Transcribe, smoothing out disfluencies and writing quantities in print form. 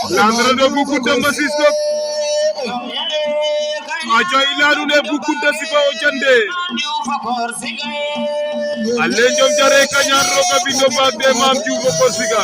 Landra de Bukunda Masisto Acha ilanu ne Bukunda Sipa Ojande Alenjom jare kanyan roga bindo bagde mam jubo kosiga